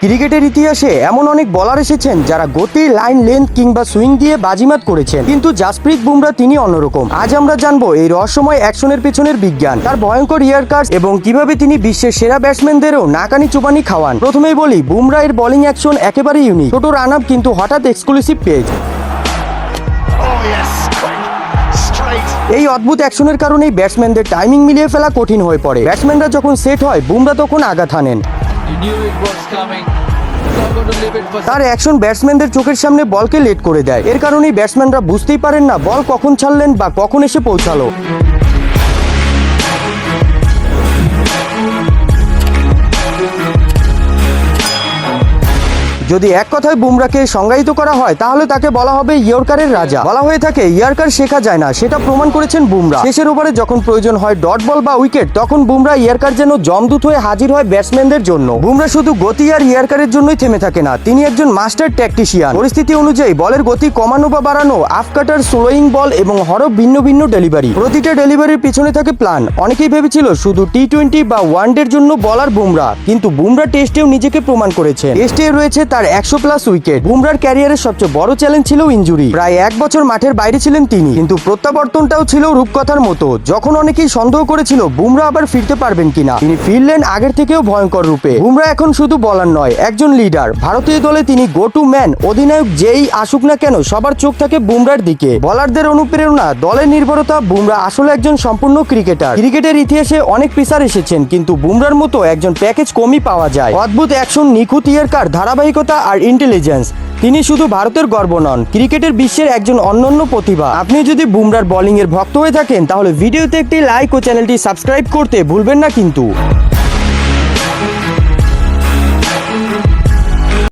ক্রিকেটের ইতিহাসে এমন অনেক বলার এসেছেন যারা গতি, লাইন লেন্থ কিংবা সুইং দিয়ে বাজিমাত করেছেন, কিন্তু জাসপ্রীত বুমরা তিনি অন্যরকম। আজ আমরা জানবো এই রহস্যময় অ্যাকশনের পেছনের বিজ্ঞান, তার ভয়ঙ্কর ইয়ার কাটস এবং কিভাবে তিনি বিশ্বের সেরা ব্যাটসম্যানদেরও নাকানি চুবানি খাওয়ান। প্রথমেই বলি, বুমরা এর বোলিং অ্যাকশন একেবারে ইউনিক। ছোট রান আপ কিন্তু হঠাৎ এক্সক্লুসিভ পেজ। এই অদ্ভুত অ্যাকশনের কারণেই ব্যাটসম্যানদের টাইমিং মিলিয়ে ফেলা কঠিন হয়ে পড়ে। ব্যাটসম্যানরা যখন সেট হয়, বুমরা তখন আঘাত হানেন। তার অ্যাকশন ব্যাটসম্যানদের চোখের সামনে বলকে লেট করে দেয়। এর কারণেই ব্যাটসম্যানরা বুঝতেই পারেন না বল কখন ছাড়লেন বা কখন এসে পৌঁছালো। যদি এক কথায় বুমরাকে সংজ্ঞায়িত করা হয় তাহলে তাকে বলা হবে ইয়র্কারের রাজা। বলা হয়ে থাকে ইয়র্কার শেখা যায় না, সেটা প্রমাণ করেছেন বুমরা। শেষের ওভারে যখন প্রয়োজন হয় ডট বল বা উইকেট, তখন বুমরা ইয়র্কার যেন জমদূত হয়ে হাজির হয় ব্যাটসম্যানদের জন্য। বুমরা শুধু গতি আর ইয়র্কারের জন্যই থেমে থাকে না, তিনি একজন মাস্টার ট্যাকটিশিয়ান। পরিস্থিতি অনুযায়ী বলের গতি কমানো বা বাড়ানো, আফ কাটার, স্লোয়িং বল এবং হরফ ভিন্ন ভিন্ন ডেলিভারি, প্রতিটা ডেলিভারির পিছনে থাকে প্ল্যান। অনেকেই ভেবেছিল শুধু টি-20 বা ওয়ানডের জন্য বলার বুমরা, কিন্তু বুমরা টেস্টেও নিজেকে প্রমাণ করেছে। টেস্টে রয়েছে তার 100+ উইকেট। বুমরার ক্যারিয়ারের সবচেয়ে বড় চ্যালেঞ্জ ছিল ইনজুরি। প্রায় 1 বছর মাঠের বাইরে ছিলেন তিনি, কিন্তু প্রত্যাবর্তনটাও ছিল রূপকথার মতো। যখন অনেকেই সন্দেহ করেছিল বুমরা আবার ফিরতে পারবেন কিনা, তিনি ফিরলেন আগের থেকেও ভয়ঙ্কর রূপে। বুমরা এখন শুধু বলার নয়, একজন লিডার। ভারতীয় দলে তিনি গো টু ম্যান। অধিনায়ক যেই আসুক না কেন, সবার চোখ থাকে বুমরার দিকে। বলারদের অনুপ্রেরণা, দলের নির্ভরতা। বুমরা আসলে একজন সম্পূর্ণ ক্রিকেটার। ক্রিকেটের ইতিহাসে অনেক পেসার এসেছেন, কিন্তু বুমরার মতো একজন প্যাকেজ কমই পাওয়া যায়। অদ্ভুত অ্যাকশন, নিখুঁত ইয়ার্কার, ধারাবাহিকতা আর ইন্টেলিজেন্স। তিনি শুধু ভারতের গর্ব নন, ক্রিকেটের বিশ্বের একজন অনন্য প্রতিভা। আপনি যদি বুমরার বোলিং এর ভক্ত হয়ে থাকেন তাহলে ভিডিওতে একটি লাইক ও চ্যানেলটি সাবস্ক্রাইব করতে ভুলবেন না কিন্তু।